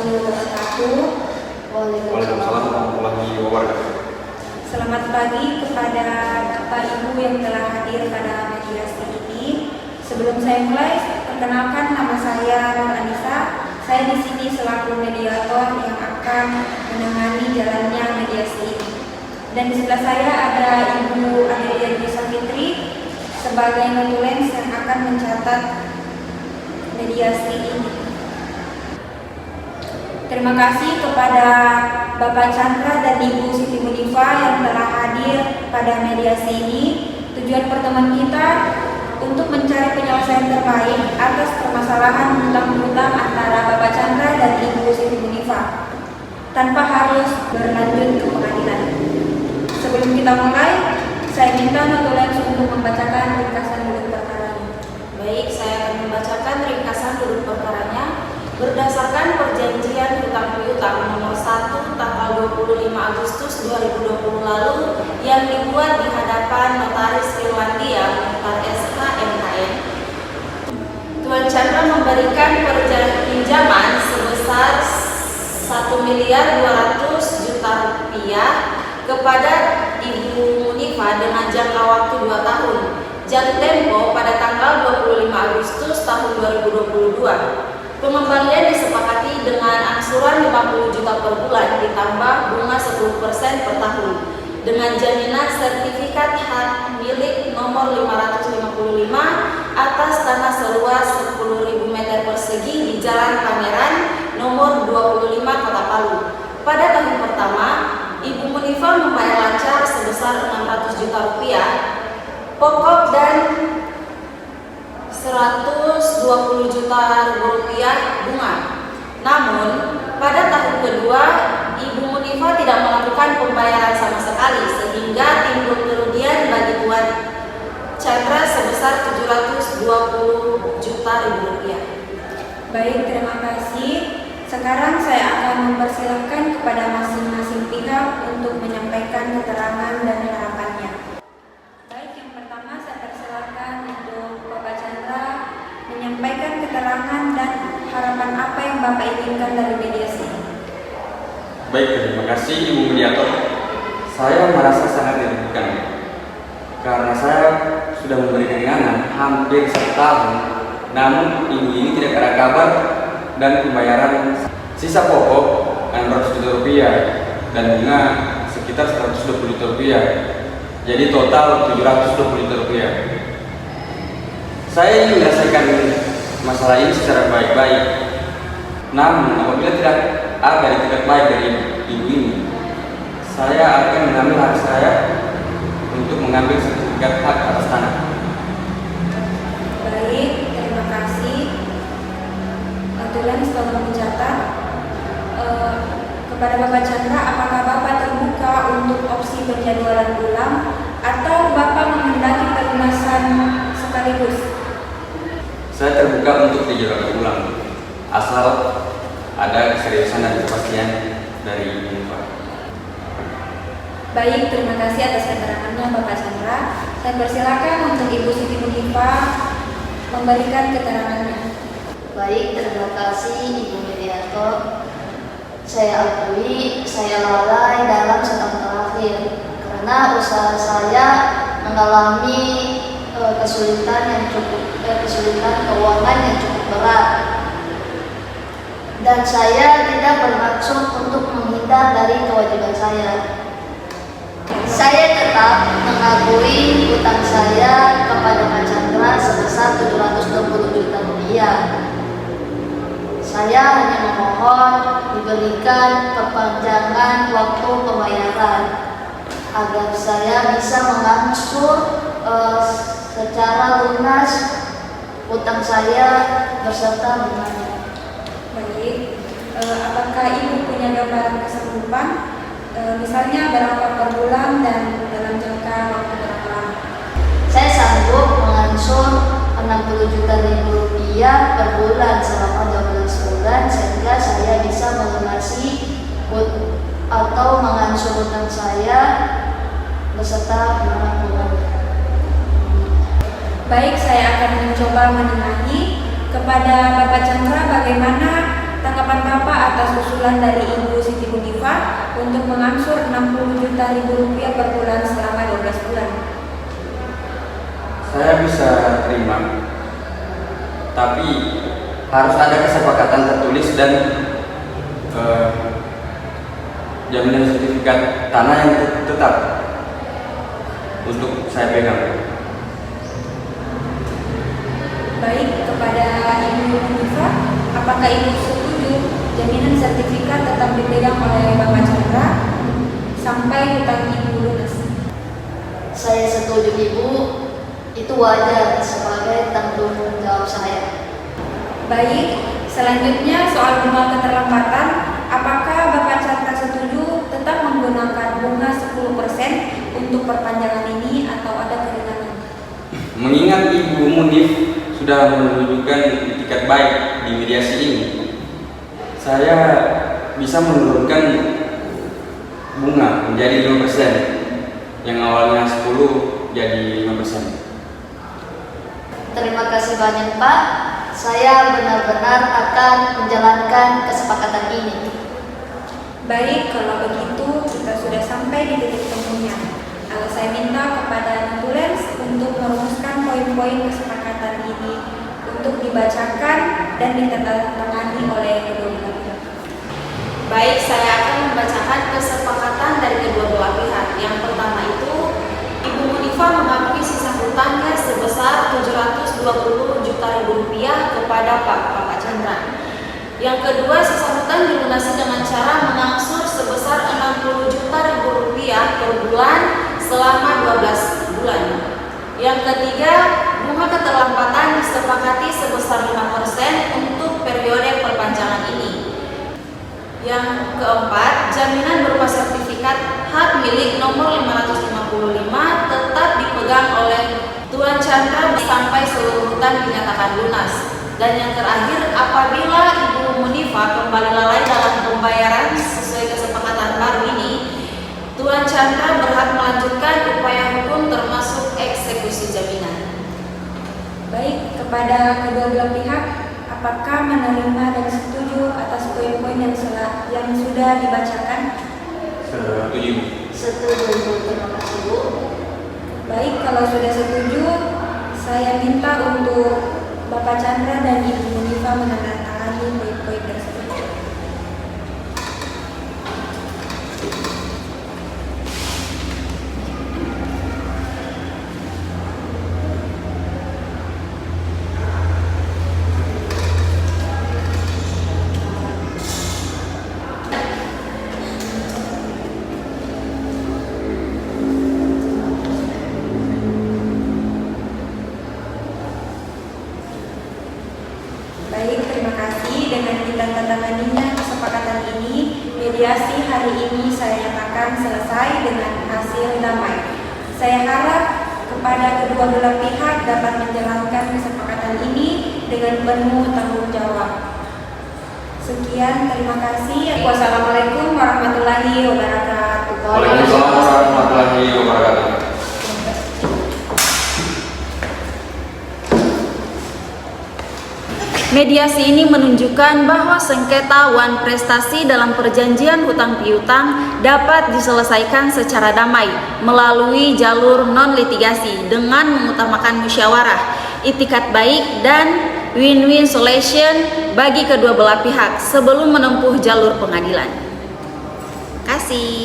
warahmatullahi wabarakatuh. Waalaikumsalam warahmatullahi wabarakatuh. Selamat pagi kepada Bapak Ibu yang telah hadir pada mediasi ini. Sebelum saya mulai, perkenalkan nama saya Nur Anissa. Saya di sini selaku mediator yang akan menangani jalannya mediasi ini. Dan di sebelah saya ada Ibu Adelia Dwi Fitri sebagai notulens yang akan mencatat mediasi ini. Terima kasih kepada Bapak Chandra dan Ibu Siti Munifa yang telah hadir pada mediasi ini. Tujuan pertemuan kita untuk mencari penyelesaian terbaik atas permasalahan hutang-hutang antara Bapak Chandra dan Ibu Siti Munifa tanpa harus berlanjut ke pengadilan. Sebelum kita mulai, saya minta notulens untuk membacakan ringkasan duduk perkaranya. Baik, saya akan membacakan ringkasan duduk perkaranya. Berdasarkan perjanjian hutang piutang nomor 1 tanggal 25 Agustus 2020 lalu yang dibuat di hadapan Notaris Irwandia Mukhtar SH MKN, Tuan Chandra memberikan pinjaman sebesar 1.200.000.000 rupiah kepada Ibu Munifa dengan jangka waktu 2 tahun. Jatuh tempo pada tanggal 25 Agustus tahun 2022. Pengembalian disepakati dengan angsuran 50 juta per bulan ditambah bunga 10% per tahun dengan jaminan sertifikat hak milik nomor 555 atas tanah seluas 10.000 meter persegi di Jalan Pangeran nomor 25 Kota Palu. Pada tahun pertama, Ibu Munifa membayar lancar sebesar 600 juta rupiah pokok dan 120 juta rupiah bunga. Namun, pada tahun kedua, Ibu Munifa tidak melakukan pembayaran sama sekali sehingga timbul kerugian bagi Tuan Chandra sebesar 720 juta rupiah. Baik, terima kasih. Sekarang saya akan mempersilahkan kepada masing-masing pihak untuk menyampaikan keterangan dan harapannya. Baik, yang pertama saya persilahkan untuk Bapak Chandra menyampaikan keterangan dan harapan apa yang Bapak inginkan dari mediasi. Baik, terima kasih Ibu Mediator. Saya merasa sangat dirugikan karena saya sudah memberi keringanan hampir 1 tahun, namun Ibu ini tidak ada kabar dan pembayaran sisa pokok 600 juta rupiah dan bunga sekitar 120 juta rupiah. Jadi total 720 juta rupiah. Saya ingin menyelesaikan masalah ini secara baik-baik. Namun apabila tidak ada itikat baik dari ibu ini, saya akan mengambil hak saya untuk mengambil sertifikat hak atas tanah. Baik, terima kasih. Notulens tolong mencatat kepada Bapak Chandra, apakah Bapak terbuka untuk opsi penjadwalan ulang atau Bapak menghendaki pelunasan sekaligus? Saya terbuka untuk dijadwalkan ulang, asal ada keseriusan dan kepastian dari Munifa. Baik, terima kasih atas keterangannya Bapak Chandra. Saya persilakan untuk Ibu Siti Munifa memberikan keterangannya. Baik, terima kasih Ibu Mediator. Saya akui saya lalai dalam setahun terakhir karena usaha saya mengalami kesulitan keuangan yang cukup berat, dan saya tidak bermaksud untuk menghindar dari kewajiban saya. Saya tetap mengakui hutang saya kepada Pak Chandra sebesar 720 juta rupiah. Saya hanya memohon diberikan perpanjangan waktu pembayaran agar saya bisa mengangsur secara lunas hutang saya beserta bunganya. Baik, apakah Ibu punya gambaran kesanggupan? Misalnya berapa per bulan dan dalam jangka waktu berapa lama? Saya sanggup mengangsur 60 juta rupiah per bulan selama 12 bulan sehingga saya bisa melunasi atau mengangsur hutang saya beserta bunga. Baik, saya akan mencoba menengahi kepada Bapak Chandra bagaimana tanggapan Bapak atas usulan dari Ibu Siti Munifah untuk mengangsur 60 juta rupiah per bulan selama 12 bulan. Saya bisa terima, tapi harus ada kesepakatan tertulis dan jaminan sertifikat tanah yang tetap untuk saya pegang. Baik, kepada Ibu Munifah, apakah Ibu setuju jaminan sertifikat tetap dipegang oleh Bapak Chandra sampai hutang Ibu lunas? Saya setuju Ibu, itu wajar sebagai tanggung jawab saya. Baik, selanjutnya soal bunga keterlambatan, apakah Bapak Chandra setuju tetap menggunakan bunga 10% untuk perpanjangan ini atau ada keringanan? Mengingat Ibu Munif sudah menunjukkan itikat baik di mediasi ini, saya bisa menurunkan bunga menjadi 5%, yang awalnya 10 jadi 5%. Terima kasih banyak Pak, saya benar-benar akan menjalankan kesepakatan ini. Baik, kalau begitu kita sudah sampai di titik temunya. Saya minta kepada Nambulens untuk merumuskan poin-poin kesepakatan ini untuk dibacakan dan ditandatangani oleh kedua belah pihak. Baik, saya akan membacakan kesepakatan dari kedua belah pihak. Yang pertama itu, Ibu Munifah mengakui sisa hutangnya sebesar 720 juta rupiah kepada Bapak Chandra. Yang kedua, sisa hutang dilunasi dengan cara mengangsur sebesar 60 juta rupiah per bulan selama 12 bulan. Yang ketiga, bunga keterlambatan disepakati sebesar 5% untuk periode perpanjangan ini. Yang keempat, jaminan berupa sertifikat hak milik nomor 555 tetap dipegang oleh Tuan Chandra sampai seluruh hutang dinyatakan lunas. Dan yang terakhir, apabila Ibu Munifah kembali lalai dalam pembayaran sesuai kesepakatan baru ini, Tuan Chandra berhak melanjutkan upaya hukum termasuk eksekusi jaminan. Baik, kepada kedua belah pihak, apakah menerima dan setuju atas poin-poin yang sudah dibacakan? Setuju. Setuju Ibu, terima kasih Bu. Baik, kalau sudah setuju, saya minta untuk Bapak Chandra dan Ibu Munifah menandatangani poin-poin tersebut. Baik, terima kasih. Dengan ditandatanganinya kesepakatan ini, mediasi hari ini saya nyatakan selesai dengan hasil damai. Saya harap kepada kedua belah pihak dapat menjalankan kesepakatan ini dengan penuh tanggung jawab. Sekian, terima kasih. Wassalamualaikum warahmatullahi wabarakatuh. Waalaikumsalam warahmatullahi wabarakatuh. Mediasi ini menunjukkan bahwa sengketa wan prestasi dalam perjanjian hutang piutang dapat diselesaikan secara damai melalui jalur non-litigasi dengan mengutamakan musyawarah, itikat baik, dan win-win solution bagi kedua belah pihak sebelum menempuh jalur pengadilan. Terima kasih.